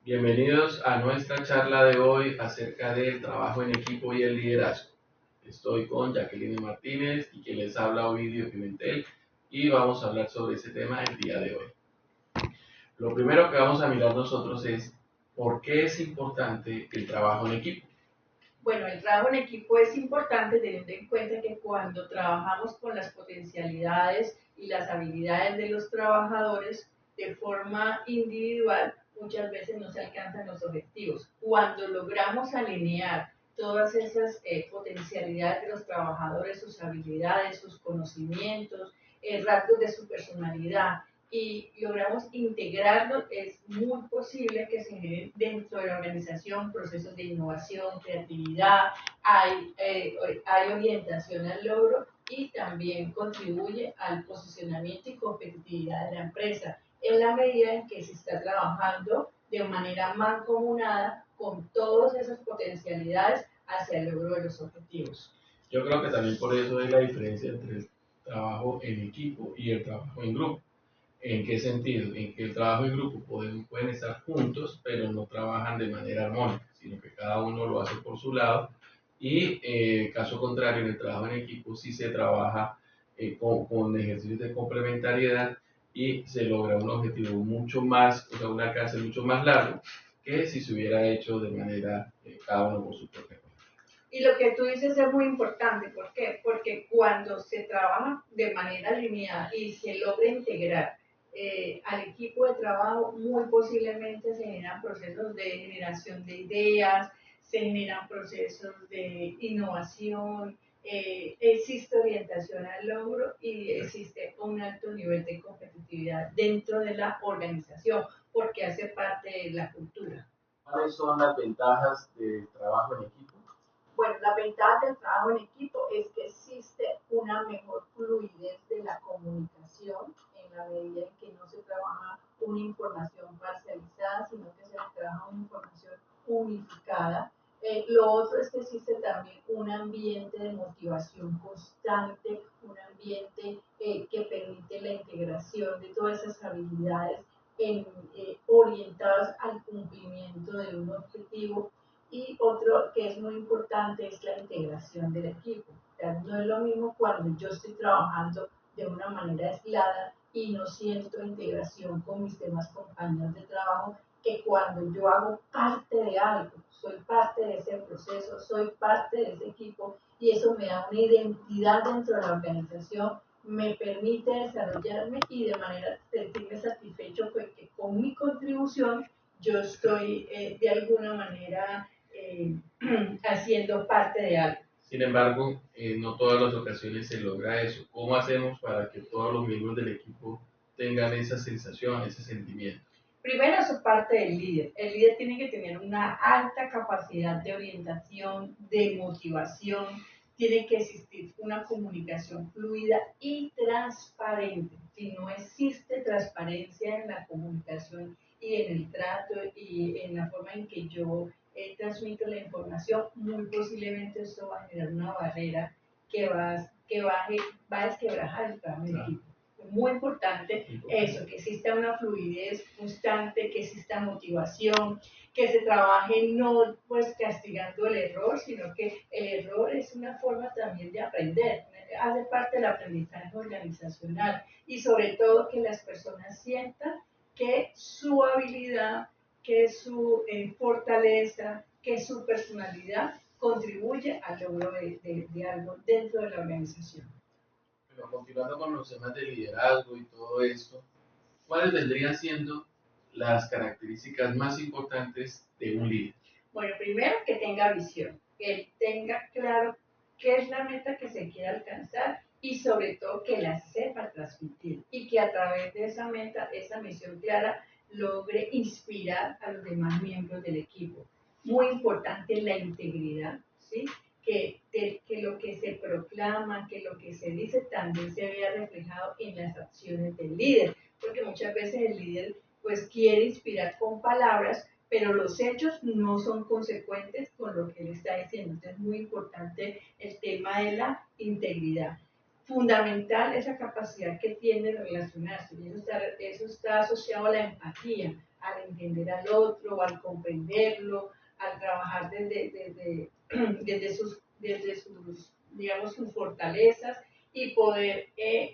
Bienvenidos a nuestra charla de hoy acerca del trabajo en equipo y el liderazgo. Estoy con Jacqueline Martínez y quien les habla Ovidio Pimentel y vamos a hablar sobre ese tema el día de hoy. Lo primero que vamos a mirar nosotros es por qué es importante el trabajo en equipo. Bueno, el trabajo en equipo es importante teniendo en cuenta que cuando trabajamos con las potencialidades y las habilidades de los trabajadores de forma individual, muchas veces no se alcanzan los objetivos. Cuando logramos alinear todas esas potencialidades de los trabajadores, sus habilidades, sus conocimientos, rasgos de su personalidad, y logramos integrarlos, es muy posible que se generen dentro de la organización procesos de innovación, creatividad, hay orientación al logro y también contribuye al posicionamiento y competitividad de la empresa, en la medida en que se está trabajando de manera mancomunada con todas esas potencialidades hacia el logro de los objetivos. Yo creo que también por eso es la diferencia entre el trabajo en equipo y el trabajo en grupo. ¿En qué sentido? En que el trabajo en grupo pueden estar juntos, pero no trabajan de manera armónica, sino que cada uno lo hace por su lado. Y caso contrario, en el trabajo en equipo sí se trabaja con ejercicios de complementariedad y se logra un objetivo mucho más, o sea, un alcance mucho más largo que si se hubiera hecho de manera cada uno por su propia cuenta. Y lo que tú dices es muy importante. ¿Por qué? Porque cuando se trabaja de manera alineada y se logra integrar al equipo de trabajo, muy posiblemente se generan procesos de generación de ideas, se generan procesos de innovación, existe orientación al logro y existe un alto nivel de competitividad dentro de la organización, porque hace parte de la cultura. ¿Cuáles son las ventajas del trabajo en equipo? Bueno, la ventaja del trabajo en equipo es que existe una mejor fluidez de la comunicación en la medida en que no se trabaja una información parcializada, sino que se trabaja una información unificada. Lo otro es que existe también un ambiente de motivación constante, un ambiente que permite la integración de todas esas habilidades orientadas al cumplimiento de un objetivo. Y otro que es muy importante es la integración del equipo. O sea, no es lo mismo cuando yo estoy trabajando de una manera aislada y no siento integración con mis demás compañeros de trabajo, que cuando yo hago parte de algo, soy parte de ese proceso, soy parte de ese equipo y eso me da una identidad dentro de la organización, me permite desarrollarme y de manera sentirme satisfecho porque con mi contribución yo estoy de alguna manera haciendo parte de algo. Sin embargo, no todas las ocasiones se logra eso. ¿Cómo hacemos para que todos los miembros del equipo tengan esa sensación, ese sentimiento? Primero, eso es parte del líder. El líder tiene que tener una alta capacidad de orientación, de motivación, tiene que existir una comunicación fluida y transparente. Si no existe transparencia en la comunicación y en el trato y en la forma en que yo transmito la información, muy posiblemente esto va a generar una barrera que va a desquebrajar el trabajo en equipo. Muy importante eso, que exista una fluidez constante, que exista motivación, que se trabaje no pues castigando el error, sino que el error es una forma también de aprender, hace parte del aprendizaje organizacional y sobre todo que las personas sientan que su habilidad, que su fortaleza, que su personalidad contribuye al logro de algo dentro de la organización. Pero continuando con los temas de liderazgo y todo esto, ¿cuáles vendrían siendo las características más importantes de un líder? Bueno, primero que tenga visión, que él tenga claro qué es la meta que se quiere alcanzar y sobre todo que la sepa transmitir y que a través de esa meta, esa misión clara, logre inspirar a los demás miembros del equipo. Muy importante la integridad, ¿sí? Que lo que se proclama, que lo que se dice también se vea reflejado en las acciones del líder, porque muchas veces el líder pues quiere inspirar con palabras, pero los hechos no son consecuentes con lo que él está diciendo. Entonces es muy importante el tema de la integridad. Fundamental esa capacidad que tiene de relacionarse, y eso está asociado a la empatía, al entender al otro, al comprenderlo, al trabajar desde sus, digamos, sus fortalezas y poder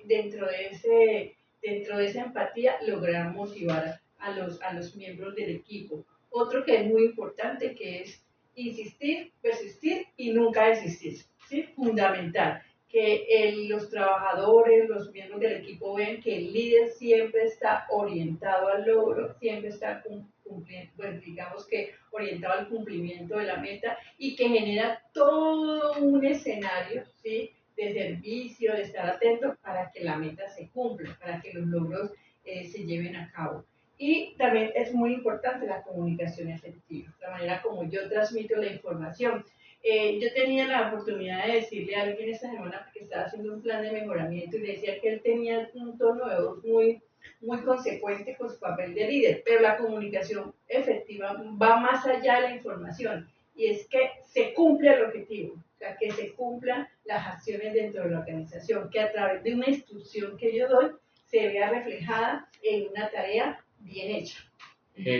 dentro de esa empatía lograr motivar a los miembros del equipo. Otro que es muy importante que es insistir, persistir y nunca desistir, ¿sí? Fundamental que los trabajadores, los miembros del equipo vean que el líder siempre está orientado al logro, siempre está cumpliendo, pues digamos que orientado al cumplimiento de la meta y que genera todo un escenario, ¿sí? De servicio, de estar atento para que la meta se cumpla, para que los logros se lleven a cabo. Y también es muy importante la comunicación efectiva, la manera como yo transmito la información. Yo tenía la oportunidad de decirle a alguien esta semana que estaba haciendo un plan de mejoramiento y le decía que él tenía un tono de voz muy consecuente con su papel de líder, pero la comunicación efectiva va más allá de la información y es que se cumple el objetivo, o sea, que se cumplan las acciones dentro de la organización, que a través de una instrucción que yo doy se vea reflejada en una tarea bien hecha.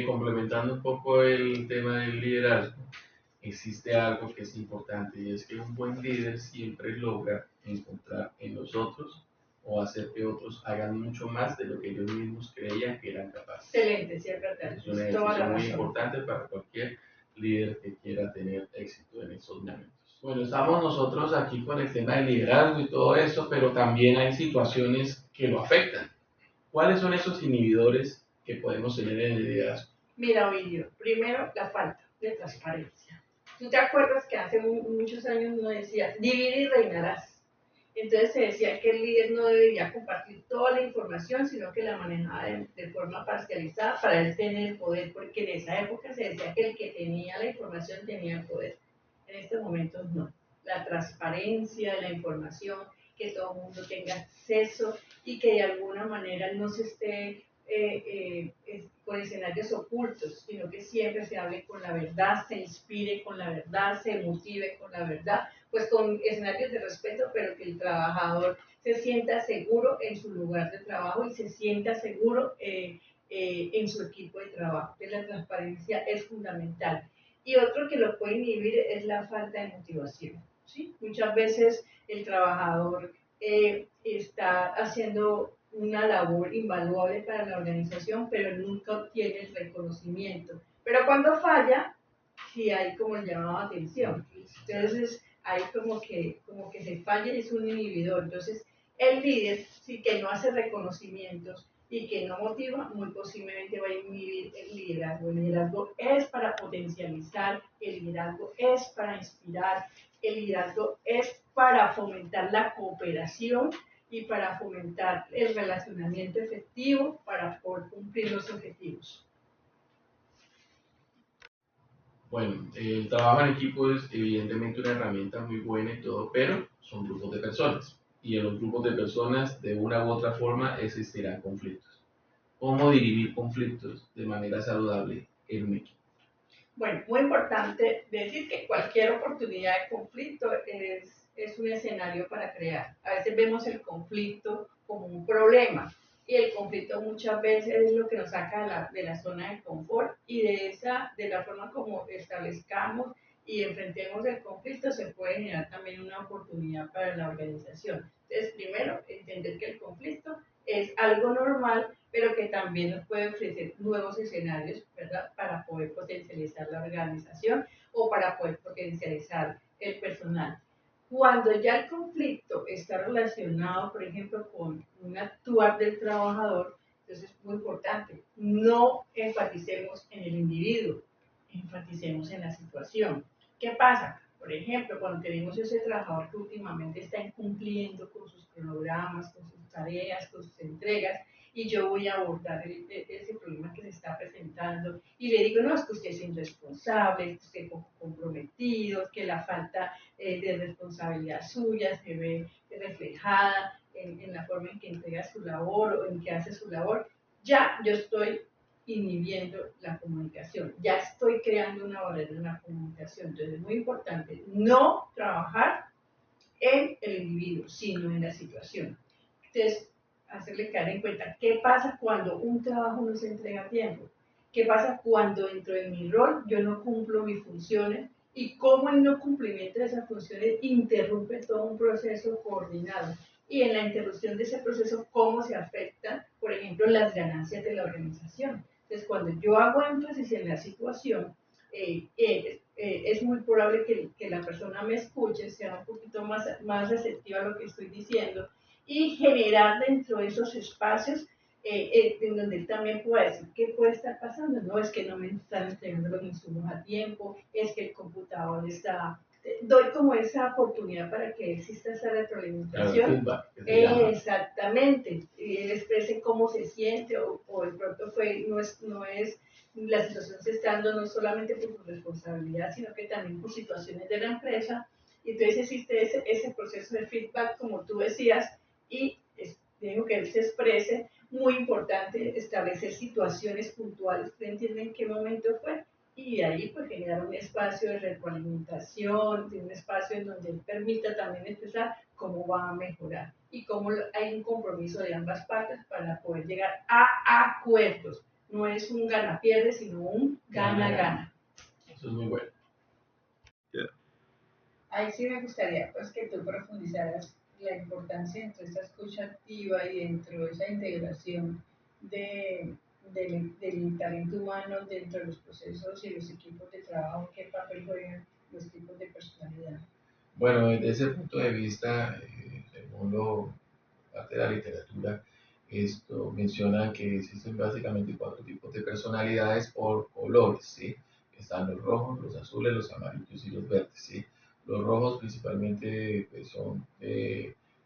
Complementando un poco el tema del liderazgo, existe algo que es importante y es que un buen líder siempre logra encontrar en los otros o hacer que otros hagan mucho más de lo que ellos mismos creían que eran capaces. Excelente, siempre Es un ejercicio muy importante para cualquier líder que quiera tener éxito en esos momentos. Bueno, estamos nosotros aquí con el tema del liderazgo y todo eso, pero también hay situaciones que lo afectan. ¿Cuáles son esos inhibidores que podemos tener en el liderazgo? Mira, Ovidio, primero la falta de transparencia. ¿Tú te acuerdas que hace muchos años uno decía, divide y reinarás? Entonces se decía que el líder no debería compartir toda la información, sino que la manejaba de forma parcializada para él tener el poder, porque en esa época se decía que el que tenía la información tenía el poder. En estos momentos no. La transparencia de la información, que todo el mundo tenga acceso y que de alguna manera no se esté con escenarios ocultos, sino que siempre se hable con la verdad, se inspire con la verdad, se motive con la verdad, pues con escenarios de respeto, pero que el trabajador se sienta seguro en su lugar de trabajo y se sienta seguro en su equipo de trabajo. Entonces, la transparencia es fundamental. Y otro que lo puede inhibir es la falta de motivación, ¿sí? Muchas veces el trabajador está haciendo una labor invaluable para la organización, pero nunca obtiene el reconocimiento. Pero cuando falla, sí hay como el llamado a atención. Entonces, hay como que se falla y es un inhibidor. Entonces, el líder, sí que no hace reconocimientos y que no motiva, muy posiblemente va a inhibir el liderazgo. El liderazgo es para potencializar, el liderazgo es para inspirar, el liderazgo es para fomentar la cooperación y para fomentar el relacionamiento efectivo para poder cumplir los objetivos. Bueno, el trabajo en equipo es evidentemente una herramienta muy buena y todo, pero son grupos de personas. Y en los grupos de personas, de una u otra forma, existirán conflictos. ¿Cómo dirimir conflictos de manera saludable en un equipo? Bueno, muy importante decir que cualquier oportunidad de conflicto es un escenario para crear. A veces vemos el conflicto como un problema y el conflicto muchas veces es lo que nos saca de la zona de confort y de la forma como establezcamos y enfrentemos el conflicto se puede generar también una oportunidad para la organización. Entonces, primero, entender que el conflicto es algo normal, pero que también nos puede ofrecer nuevos escenarios, ¿verdad? Para poder potencializar la organización o para poder potencializar el personal. Cuando ya el conflicto está relacionado, por ejemplo, con un actuar del trabajador, entonces es muy importante, no enfaticemos en el individuo, enfaticemos en la situación. ¿Qué pasa? Por ejemplo, cuando tenemos ese trabajador que últimamente está incumpliendo con sus cronogramas, con sus tareas, con sus entregas, y yo voy a abordar ese problema que se está presentando y le digo, no, es que usted es irresponsable, es que usted es poco comprometido, que la falta de responsabilidad suya se ve reflejada en la forma en que entrega su labor o en que hace su labor, ya yo estoy inhibiendo la comunicación, ya estoy creando una barrera en la comunicación. Entonces es muy importante no trabajar en el individuo, sino en la situación. Entonces, hacerle caer en cuenta qué pasa cuando un trabajo no se entrega a tiempo, ¿Qué pasa cuando dentro de mi rol yo no cumplo mis funciones? Y cómo el no cumplimiento de esas funciones interrumpe todo un proceso coordinado. Y en la interrupción de ese proceso, cómo se afectan, por ejemplo, las ganancias de la organización. Entonces, cuando yo hago énfasis en la situación, es muy probable que la persona me escuche, sea un poquito más receptiva a lo que estoy diciendo y generar dentro de esos espacios en donde él también pueda decir qué puede estar pasando. No es que no me están entregando los insumos a tiempo, es que el computador está... Doy como esa oportunidad para que exista esa retroalimentación. Feedback, que se llama. Exactamente. Y él exprese cómo se siente o de pronto no es la situación se está dando no solamente por su responsabilidad, sino que también por situaciones de la empresa. Y entonces existe ese proceso de feedback, como tú decías, y digo que él se exprese. Muy importante establecer situaciones puntuales, que entienden en qué momento fue, y de ahí pues generar un espacio de retroalimentación, de un espacio en donde él permita también expresar cómo va a mejorar y cómo hay un compromiso de ambas partes para poder llegar a acuerdos. No es un gana-pierde, sino un gana-gana. Eso es muy bueno. Yeah. Ahí sí me gustaría pues que tú profundizaras la importancia dentro de esta escucha activa y dentro de esa integración del talento humano dentro de los procesos y los equipos de trabajo, qué papel juegan los tipos de personalidad. Bueno, desde ese punto de vista, según parte de la literatura, esto menciona que existen básicamente 4 tipos de personalidades por colores, ¿sí? Están los rojos, los azules, los amarillos y los verdes, ¿sí? Los rojos principalmente pues, son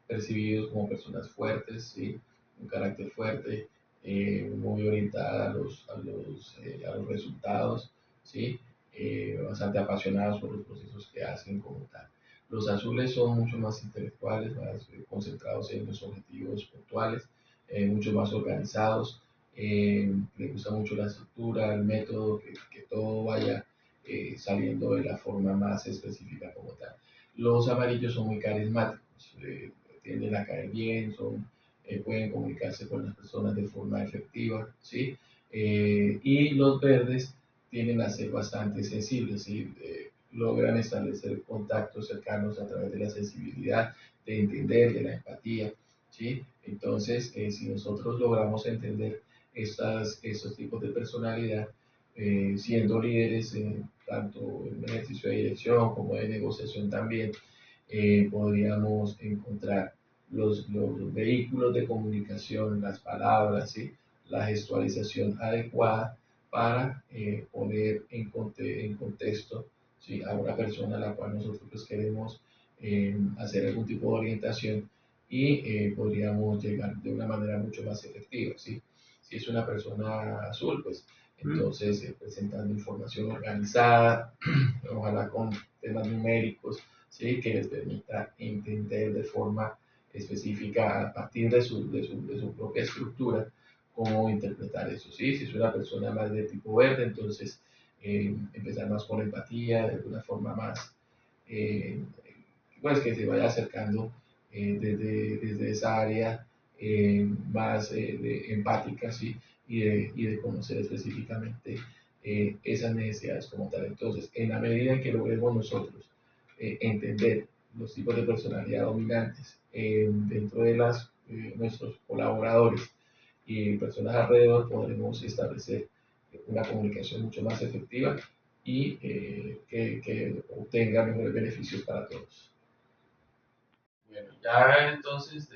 percibidos como personas fuertes, ¿sí? Un carácter fuerte, muy orientada a los resultados, ¿sí? Bastante apasionados por los procesos que hacen como tal. Los azules son mucho más intelectuales, más concentrados en los objetivos puntuales, mucho más organizados, les gusta mucho la estructura, el método, que todo vaya saliendo de la forma más específica como tal. Los amarillos son muy carismáticos, tienden a caer bien, pueden comunicarse con las personas de forma efectiva, ¿sí? Y los verdes tienden a ser bastante sensibles, ¿sí? Logran establecer contactos cercanos a través de la sensibilidad, de entender, de la empatía, ¿sí? Entonces, si nosotros logramos entender estos tipos de personalidad, siendo líderes tanto en ejercicio de dirección como de negociación también, podríamos encontrar los vehículos de comunicación, las palabras, ¿sí? La gestualización adecuada para poner en contexto, ¿sí? A una persona a la cual nosotros pues, queremos hacer algún tipo de orientación y podríamos llegar de una manera mucho más efectiva, ¿sí? Si es una persona azul, pues entonces presentando información organizada, ojalá con temas numéricos, ¿sí? Que les permita entender de forma específica a partir de su propia estructura cómo interpretar eso, ¿sí? Si es una persona más de tipo verde, entonces empezar más con empatía, de alguna forma más, eh, pues que se vaya acercando desde esa área más empática, ¿sí? Y de conocer específicamente esas necesidades como tal. Entonces, en la medida en que logremos nosotros entender los tipos de personalidad dominantes dentro de nuestros colaboradores y personas alrededor, podremos establecer una comunicación mucho más efectiva y que obtenga mejores beneficios para todos. Bueno, ya entonces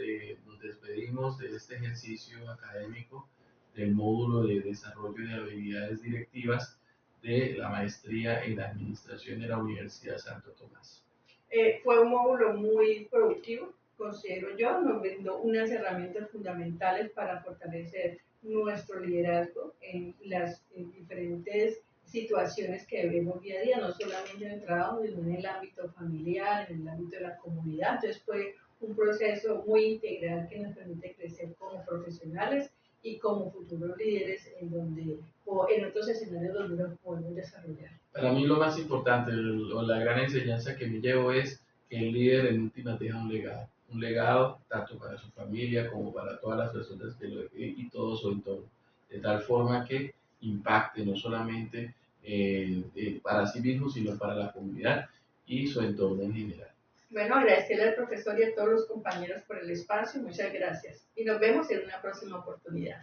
nos despedimos de este ejercicio académico del módulo de desarrollo de habilidades directivas de la maestría en administración de la Universidad Santo Tomás. Fue un módulo muy productivo, considero yo, nos brindó unas herramientas fundamentales para fortalecer nuestro liderazgo en las diferentes situaciones que vemos día a día, no solamente en el trabajo, sino en el ámbito familiar, en el ámbito de la comunidad. Entonces fue un proceso muy integral que nos permite crecer como profesionales y como futuros líderes o en otros escenarios donde nos podemos desarrollar. Para mí lo más importante o la gran enseñanza que me llevo es que el líder en últimas deja un legado tanto para su familia como para todas las personas y todo su entorno, de tal forma que impacte no solamente para sí mismo, sino para la comunidad y su entorno en general. Bueno, agradecerle al profesor y a todos los compañeros por el espacio. Muchas gracias. Y nos vemos en una próxima oportunidad.